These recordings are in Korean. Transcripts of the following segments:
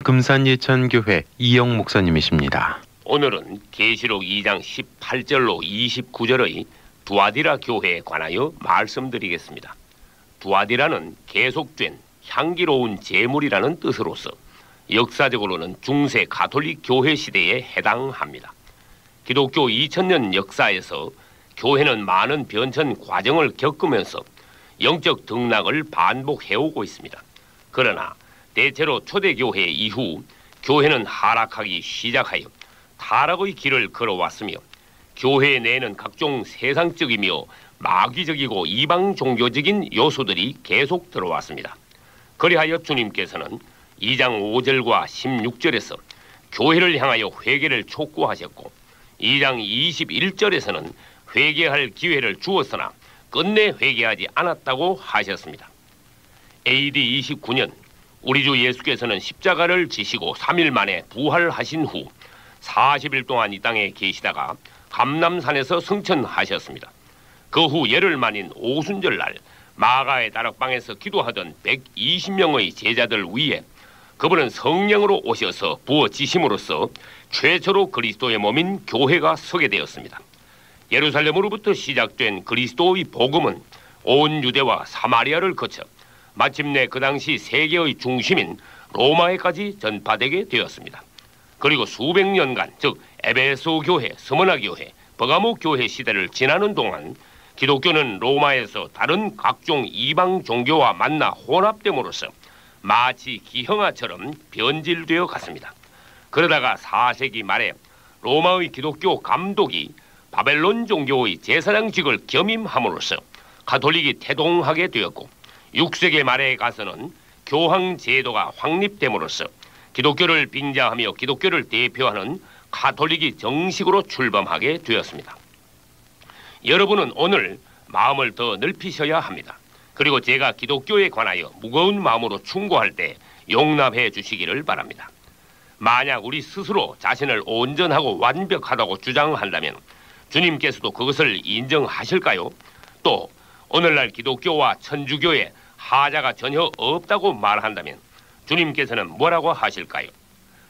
금산예천교회 이영 목사님이십니다. 오늘은 계시록 2장 18절로 29절의 두아디라 교회에 관하여 말씀드리겠습니다. 두아디라는 계속된 향기로운 제물이라는 뜻으로서 역사적으로는 중세 가톨릭 교회 시대에 해당합니다. 기독교 2000년 역사에서 교회는 많은 변천 과정을 겪으면서 영적 등락을 반복해오고 있습니다. 그러나 대체로 초대교회 이후 교회는 하락하기 시작하여 타락의 길을 걸어왔으며 교회 내에는 각종 세상적이며 마귀적이고 이방 종교적인 요소들이 계속 들어왔습니다. 그리하여 주님께서는 2장 5절과 16절에서 교회를 향하여 회개를 촉구하셨고 2장 21절에서는 회개할 기회를 주었으나 끝내 회개하지 않았다고 하셨습니다. AD 29년 우리 주 예수께서는 십자가를 지시고 3일 만에 부활하신 후 40일 동안 이 땅에 계시다가 감람산에서 승천하셨습니다. 그 후 열흘 만인 오순절날 마가의 다락방에서 기도하던 120명의 제자들 위에 그분은 성령으로 오셔서 부어지심으로써 최초로 그리스도의 몸인 교회가 서게 되었습니다. 예루살렘으로부터 시작된 그리스도의 복음은 온 유대와 사마리아를 거쳐 마침내 그 당시 세계의 중심인 로마에까지 전파되게 되었습니다. 그리고 수백 년간, 즉 에베소 교회, 스무나 교회, 버가모 교회 시대를 지나는 동안 기독교는 로마에서 다른 각종 이방 종교와 만나 혼합됨으로써 마치 기형아처럼 변질되어 갔습니다. 그러다가 4세기 말에 로마의 기독교 감독이 바벨론 종교의 제사장직을 겸임함으로써 가톨릭이 태동하게 되었고 6세기 말에 가서는 교황 제도가 확립됨으로써 기독교를 빙자하며 기독교를 대표하는 가톨릭이 정식으로 출범하게 되었습니다. 여러분은 오늘 마음을 더 넓히셔야 합니다. 그리고 제가 기독교에 관하여 무거운 마음으로 충고할 때 용납해 주시기를 바랍니다. 만약 우리 스스로 자신을 온전하고 완벽하다고 주장한다면 주님께서도 그것을 인정하실까요? 또 오늘날 기독교와 천주교에 하자가 전혀 없다고 말한다면 주님께서는 뭐라고 하실까요?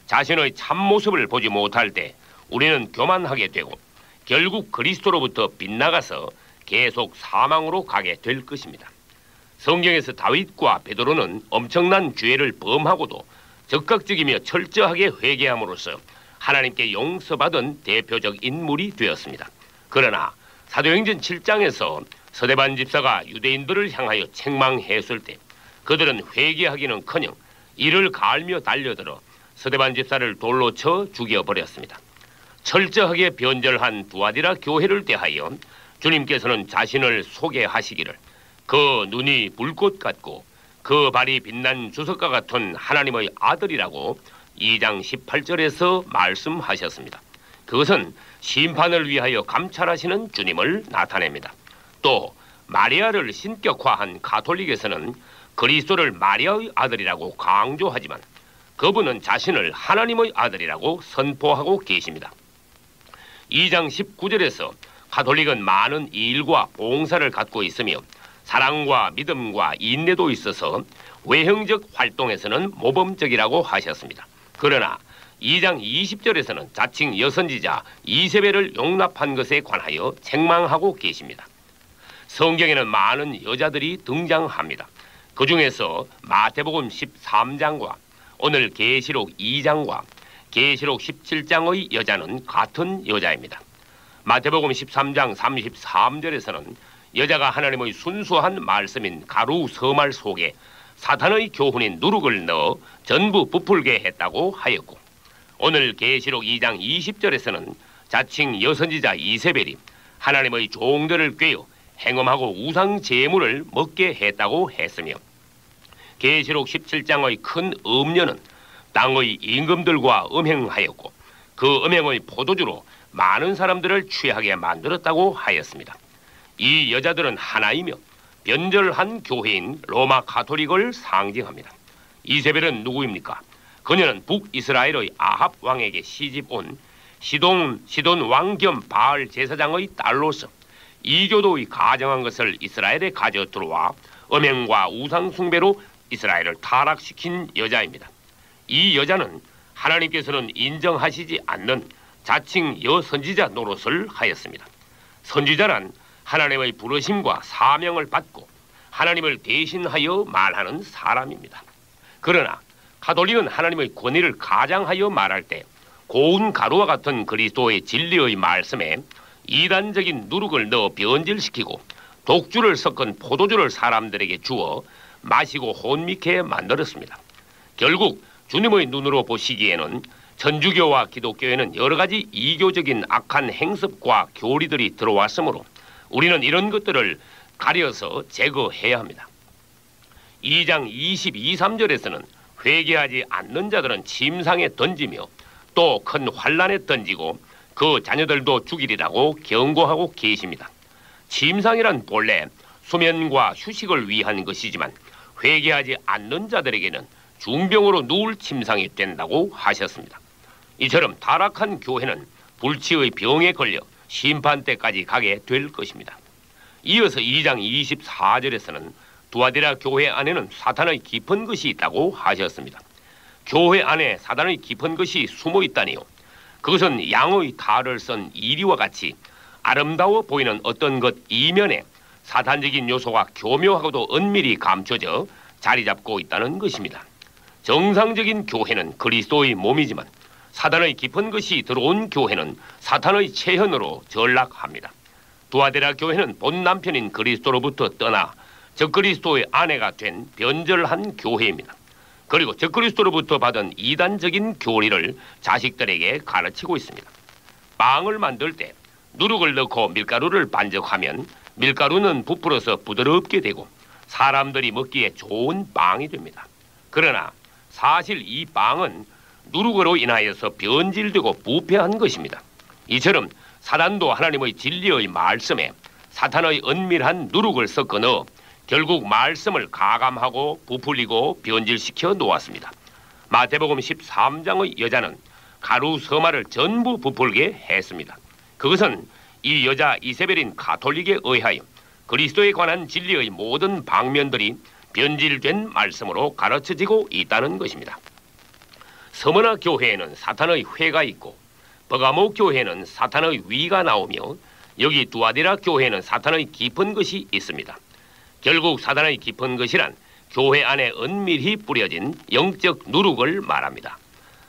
자신의 참모습을 보지 못할 때 우리는 교만하게 되고 결국 그리스도로부터 빗나가서 계속 사망으로 가게 될 것입니다. 성경에서 다윗과 베드로는 엄청난 죄를 범하고도 적극적이며 철저하게 회개함으로써 하나님께 용서받은 대표적 인물이 되었습니다. 그러나 사도행전 7장에서 서대반 집사가 유대인들을 향하여 책망했을 때 그들은 회개하기는커녕 이를 갈며 달려들어 서대반 집사를 돌로 쳐 죽여버렸습니다. 철저하게 변절한 두아디라 교회를 대하여 주님께서는 자신을 소개하시기를 그 눈이 불꽃 같고 그 발이 빛난 주석과 같은 하나님의 아들이라고 2장 18절에서 말씀하셨습니다. 그것은 심판을 위하여 감찰하시는 주님을 나타냅니다. 또 마리아를 신격화한 가톨릭에서는 그리스도를 마리아의 아들이라고 강조하지만 그분은 자신을 하나님의 아들이라고 선포하고 계십니다. 2장 19절에서 가톨릭은 많은 일과 봉사를 갖고 있으며 사랑과 믿음과 인내도 있어서 외형적 활동에서는 모범적이라고 하셨습니다. 그러나 2장 20절에서는 자칭 여선지자 이세벨을 용납한 것에 관하여 책망하고 계십니다. 성경에는 많은 여자들이 등장합니다. 그 중에서 마태복음 13장과 오늘 계시록 2장과 계시록 17장의 여자는 같은 여자입니다. 마태복음 13장 33절에서는 여자가 하나님의 순수한 말씀인 가루 서말 속에 사탄의 교훈인 누룩을 넣어 전부 부풀게 했다고 하였고 오늘 계시록 2장 20절에서는 자칭 여선지자 이세벨이 하나님의 종들을 꿰어 행음하고 우상 제물을 먹게 했다고 했으며 계시록 17장의 큰 음녀는 땅의 임금들과 음행하였고 그 음행의 포도주로 많은 사람들을 취하게 만들었다고 하였습니다. 이 여자들은 하나이며 변절한 교회인 로마 가톨릭을 상징합니다. 이세벨은 누구입니까? 그녀는 북이스라엘의 아합 왕에게 시집 온 시돈 왕 겸 바알 제사장의 딸로서 이교도의 가정한 것을 이스라엘에 가져 들어와 음행과 우상 숭배로 이스라엘을 타락시킨 여자입니다. 이 여자는 하나님께서는 인정하시지 않는 자칭 여선지자 노릇을 하였습니다. 선지자란 하나님의 부르심과 사명을 받고 하나님을 대신하여 말하는 사람입니다. 그러나 가톨릭은 하나님의 권위를 가장하여 말할 때 고운 가루와 같은 그리스도의 진리의 말씀에 이단적인 누룩을 넣어 변질시키고 독주를 섞은 포도주를 사람들에게 주어 마시고 혼미케 만들었습니다. 결국 주님의 눈으로 보시기에는 천주교와 기독교에는 여러 가지 이교적인 악한 행습과 교리들이 들어왔으므로 우리는 이런 것들을 가려서 제거해야 합니다. 2장 22, 3절에서는 회개하지 않는 자들은 침상에 던지며 또 큰 환란에 던지고 그 자녀들도 죽이리라고 경고하고 계십니다. 침상이란 본래 수면과 휴식을 위한 것이지만 회개하지 않는 자들에게는 중병으로 누울 침상이 된다고 하셨습니다. 이처럼 타락한 교회는 불치의 병에 걸려 심판때까지 가게 될 것입니다. 이어서 2장 24절에서는 두아디라 교회 안에는 사탄의 깊은 것이 있다고 하셨습니다. 교회 안에 사탄의 깊은 것이 숨어 있다니요. 그것은 양의 탈을 쓴 이리와 같이 아름다워 보이는 어떤 것 이면에 사탄적인 요소가 교묘하고도 은밀히 감춰져 자리 잡고 있다는 것입니다. 정상적인 교회는 그리스도의 몸이지만 사탄의 깊은 것이 들어온 교회는 사탄의 체현으로 전락합니다. 두아디라 교회는 본 남편인 그리스도로부터 떠나 적그리스도의 아내가 된 변절한 교회입니다. 그리고 적그리스도로부터 받은 이단적인 교리를 자식들에게 가르치고 있습니다. 빵을 만들 때 누룩을 넣고 밀가루를 반죽하면 밀가루는 부풀어서 부드럽게 되고 사람들이 먹기에 좋은 빵이 됩니다. 그러나 사실 이 빵은 누룩으로 인하여서 변질되고 부패한 것입니다. 이처럼 사단도 하나님의 진리의 말씀에 사탄의 은밀한 누룩을 섞어 넣어 결국 말씀을 가감하고 부풀리고 변질시켜 놓았습니다. 마태복음 13장의 여자는 가루 서마를 전부 부풀게 했습니다. 그것은 이 여자 이세벨인 가톨릭에 의하여 그리스도에 관한 진리의 모든 방면들이 변질된 말씀으로 가르쳐지고 있다는 것입니다. 서머나 교회에는 사탄의 회가 있고 버가모 교회에는 사탄의 위가 나오며 여기 두아디라 교회에는 사탄의 깊은 것이 있습니다. 결국 사탄의 깊은 것이란 교회 안에 은밀히 뿌려진 영적 누룩을 말합니다.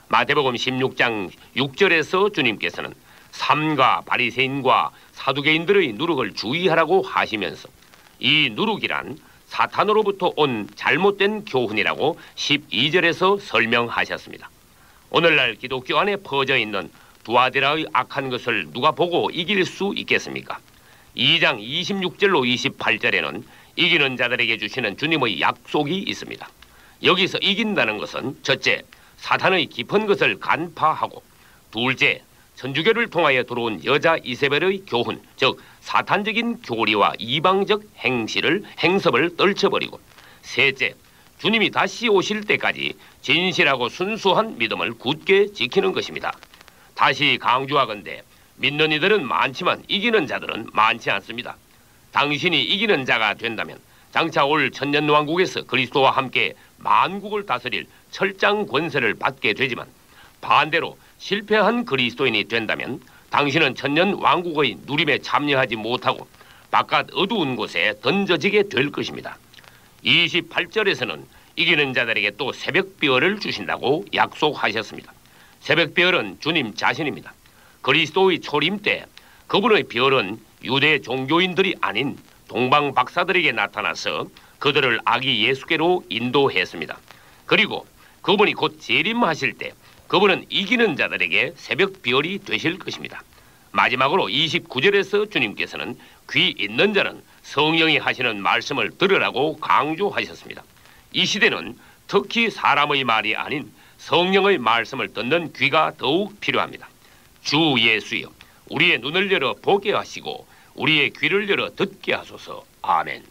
마태복음 16장 6절에서 주님께서는 삼가 바리새인과 사두개인들의 누룩을 주의하라고 하시면서 이 누룩이란 사탄으로부터 온 잘못된 교훈이라고 12절에서 설명하셨습니다. 오늘날 기독교 안에 퍼져 있는 두아디라의 악한 것을 누가 보고 이길 수 있겠습니까? 2장 26절로 28절에는 이기는 자들에게 주시는 주님의 약속이 있습니다. 여기서 이긴다는 것은 첫째, 사탄의 깊은 것을 간파하고 둘째, 천주교를 통하여 들어온 여자 이세벨의 교훈, 즉 사탄적인 교리와 이방적 행섭을 떨쳐버리고 셋째, 주님이 다시 오실 때까지 진실하고 순수한 믿음을 굳게 지키는 것입니다. 다시 강조하건대 믿는 이들은 많지만 이기는 자들은 많지 않습니다. 당신이 이기는 자가 된다면 장차 올 천년왕국에서 그리스도와 함께 만국을 다스릴 철장 권세를 받게 되지만 반대로 실패한 그리스도인이 된다면 당신은 천년왕국의 누림에 참여하지 못하고 바깥 어두운 곳에 던져지게 될 것입니다. 28절에서는 이기는 자들에게 또 새벽별을 주신다고 약속하셨습니다. 새벽별은 주님 자신입니다. 그리스도의 초림 때 그분의 별은 유대 종교인들이 아닌 동방 박사들에게 나타나서 그들을 아기 예수께로 인도했습니다. 그리고 그분이 곧 재림하실 때 그분은 이기는 자들에게 새벽별이 되실 것입니다. 마지막으로 29절에서 주님께서는 귀 있는 자는 성령이 하시는 말씀을 들으라고 강조하셨습니다. 이 시대는 특히 사람의 말이 아닌 성령의 말씀을 듣는 귀가 더욱 필요합니다. 주 예수여, 우리의 눈을 열어 보게 하시고 우리의 귀를 열어 듣게 하소서. 아멘.